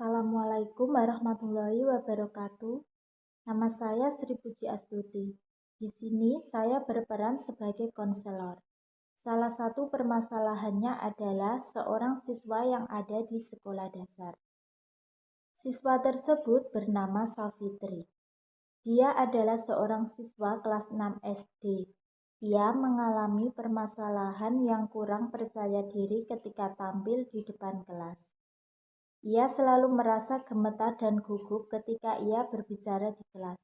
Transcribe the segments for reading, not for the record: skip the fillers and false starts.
Assalamualaikum warahmatullahi wabarakatuh. Nama saya Sri Puji Astuti. Di sini saya berperan sebagai konselor. Salah satu permasalahannya adalah seorang siswa yang ada di sekolah dasar. Siswa tersebut bernama Safitri. Dia adalah seorang siswa kelas 6 SD. Ia mengalami permasalahan yang kurang percaya diri ketika tampil di depan kelas. Ia selalu merasa gemetar dan gugup ketika ia berbicara di kelas.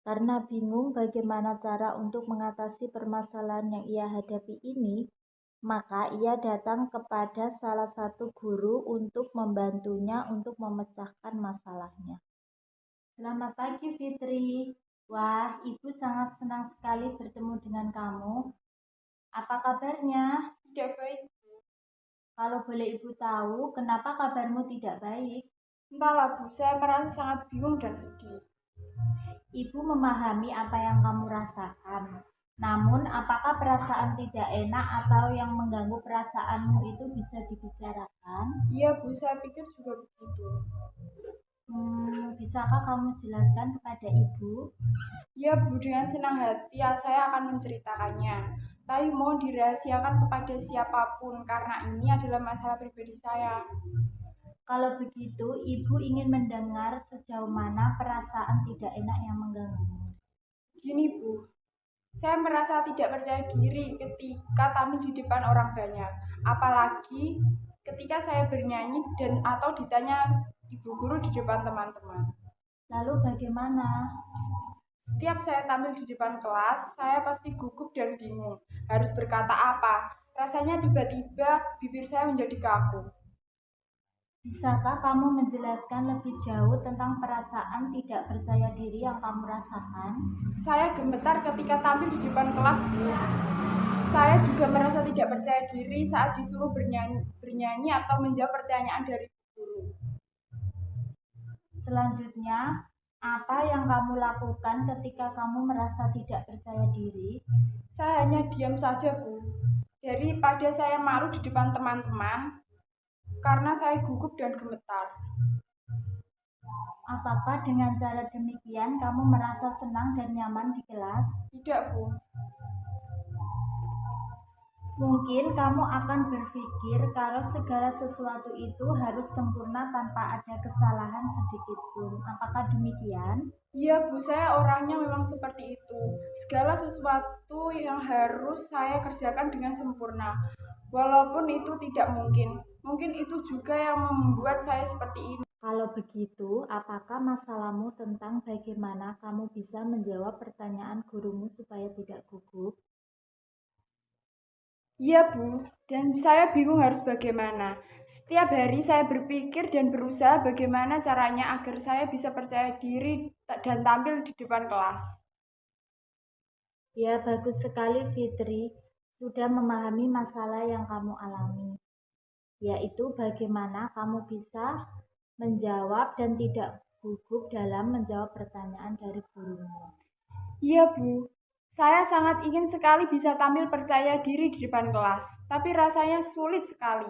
Karena bingung bagaimana cara untuk mengatasi permasalahan yang ia hadapi ini, maka ia datang kepada salah satu guru untuk membantunya untuk memecahkan masalahnya. Selamat pagi, Fitri. Wah, Ibu sangat senang sekali bertemu dengan kamu. Apa kabarnya? Tidak baik. Kalau boleh Ibu tahu, kenapa kabarmu tidak baik? Entahlah Bu, saya merasa sangat bingung dan sedih. Ibu memahami apa yang kamu rasakan. Namun, apakah perasaan tidak enak atau yang mengganggu perasaanmu itu bisa dibicarakan? Iya Bu, saya pikir juga begitu. Bisakah kamu jelaskan kepada Ibu? Iya Bu, dengan senang hati saya akan menceritakannya. Tapi mohon dirahasiakan kepada siapapun karena ini adalah masalah pribadi saya. Kalau begitu, Ibu ingin mendengar sejauh mana perasaan tidak enak yang mengganggumu. Gini Bu, saya merasa tidak percaya diri ketika tampil di depan orang banyak. Apalagi ketika saya bernyanyi dan atau ditanya ibu guru di depan teman-teman. Lalu bagaimana? Setiap saya tampil di depan kelas, saya pasti gugup dan bingung. Harus berkata apa? Rasanya tiba-tiba bibir saya menjadi kaku. Bisakah kamu menjelaskan lebih jauh tentang perasaan tidak percaya diri yang kamu rasakan? Saya gemetar ketika tampil di depan kelas, Bu. Saya juga merasa tidak percaya diri saat disuruh bernyanyi atau menjawab pertanyaan dari guru. Selanjutnya, apa yang kamu lakukan ketika kamu merasa tidak percaya diri? Saya hanya diam saja, Bu. Daripada saya malu di depan teman-teman, karena saya gugup dan gemetar. Apakah dengan cara demikian kamu merasa senang dan nyaman di kelas? Tidak, Bu. Mungkin kamu akan berpikir kalau segala sesuatu itu harus sempurna tanpa ada kesalahan sedikit pun. Apakah demikian? Iya Bu, saya orangnya memang seperti itu. Segala sesuatu yang harus saya kerjakan dengan sempurna. Walaupun itu tidak mungkin. Mungkin itu juga yang membuat saya seperti ini. Kalau begitu, apakah masalahmu tentang bagaimana kamu bisa menjawab pertanyaan gurumu supaya tidak gugup? Iya Bu, dan saya bingung harus bagaimana. Setiap hari saya berpikir dan berusaha bagaimana caranya agar saya bisa percaya diri dan tampil di depan kelas. Ya, bagus sekali Fitri, sudah memahami masalah yang kamu alami, yaitu bagaimana kamu bisa menjawab dan tidak gugup dalam menjawab pertanyaan dari gurumu. Iya Bu, saya sangat ingin sekali bisa tampil percaya diri di depan kelas, tapi rasanya sulit sekali.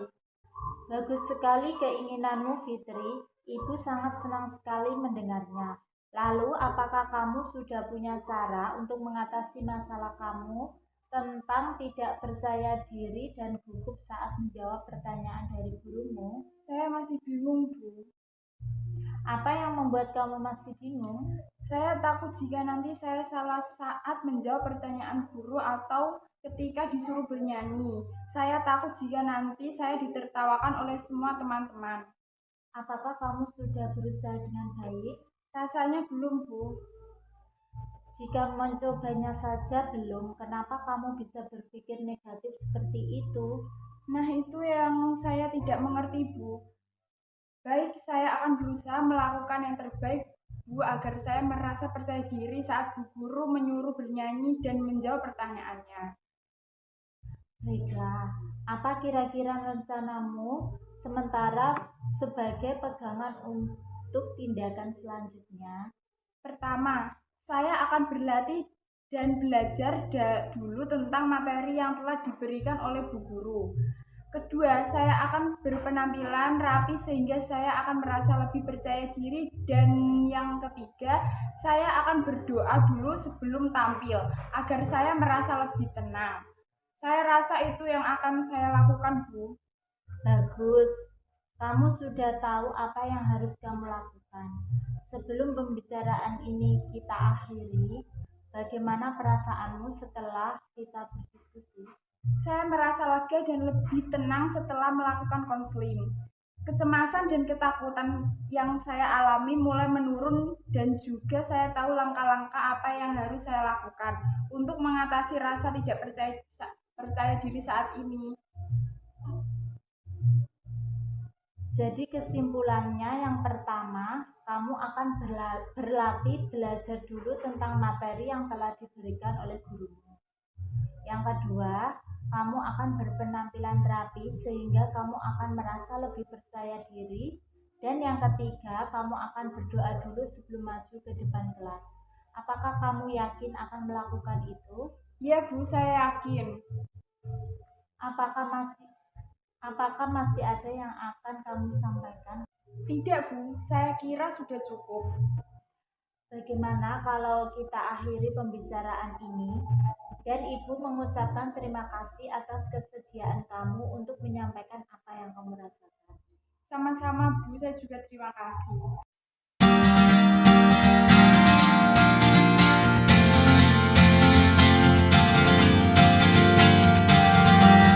Bagus sekali keinginanmu Fitri, Ibu sangat senang sekali mendengarnya. Lalu, apakah kamu sudah punya cara untuk mengatasi masalah kamu tentang tidak percaya diri dan gugup saat menjawab pertanyaan dari gurumu? Saya masih bingung, Bu. Apa yang membuat kamu masih bingung? Saya takut jika nanti saya salah saat menjawab pertanyaan guru atau ketika disuruh bernyanyi. Saya takut jika nanti saya ditertawakan oleh semua teman-teman. Apakah kamu sudah berusaha dengan baik? Rasanya belum, Bu. Jika mencobanya saja belum, kenapa kamu bisa berpikir negatif seperti itu? Nah, itu yang saya tidak mengerti, Bu. Baik, saya akan berusaha melakukan yang terbaik, Bu, agar saya merasa percaya diri saat Bu Guru menyuruh bernyanyi dan menjawab pertanyaannya. Baiklah, apa kira-kira rencanamu sementara sebagai pegangan untuk tindakan selanjutnya? Pertama, saya akan berlatih dan belajar dulu tentang materi yang telah diberikan oleh Bu Guru. Kedua, saya akan berpenampilan rapi sehingga saya akan merasa lebih percaya diri. Dan yang ketiga, saya akan berdoa dulu sebelum tampil agar saya merasa lebih tenang. Saya rasa itu yang akan saya lakukan, Bu. Bagus, kamu sudah tahu apa yang harus kamu lakukan. Sebelum pembicaraan ini kita akhiri, bagaimana perasaanmu setelah kita berdiskusi? Saya merasa lega dan lebih tenang setelah melakukan konseling. Kecemasan dan ketakutan yang saya alami mulai menurun dan juga saya tahu langkah-langkah apa yang harus saya lakukan untuk mengatasi rasa tidak percaya diri saat ini. Jadi kesimpulannya yang pertama, kamu akan berlatih belajar dulu tentang materi yang telah diberikan oleh gurumu. Yang kedua, kamu akan berpenampilan rapi sehingga kamu akan merasa lebih percaya diri. Dan yang ketiga, kamu akan berdoa dulu sebelum maju ke depan kelas. Apakah kamu yakin akan melakukan itu? Ya, Bu, saya yakin. Apakah masih ada yang akan kamu sampaikan? Tidak, Bu, saya kira sudah cukup. Bagaimana kalau kita akhiri pembicaraan ini dan Ibu mengucapkan terima kasih atas kesediaan kamu untuk menyampaikan apa yang kamu rasakan. Sama-sama, Bu, saya juga terima kasih.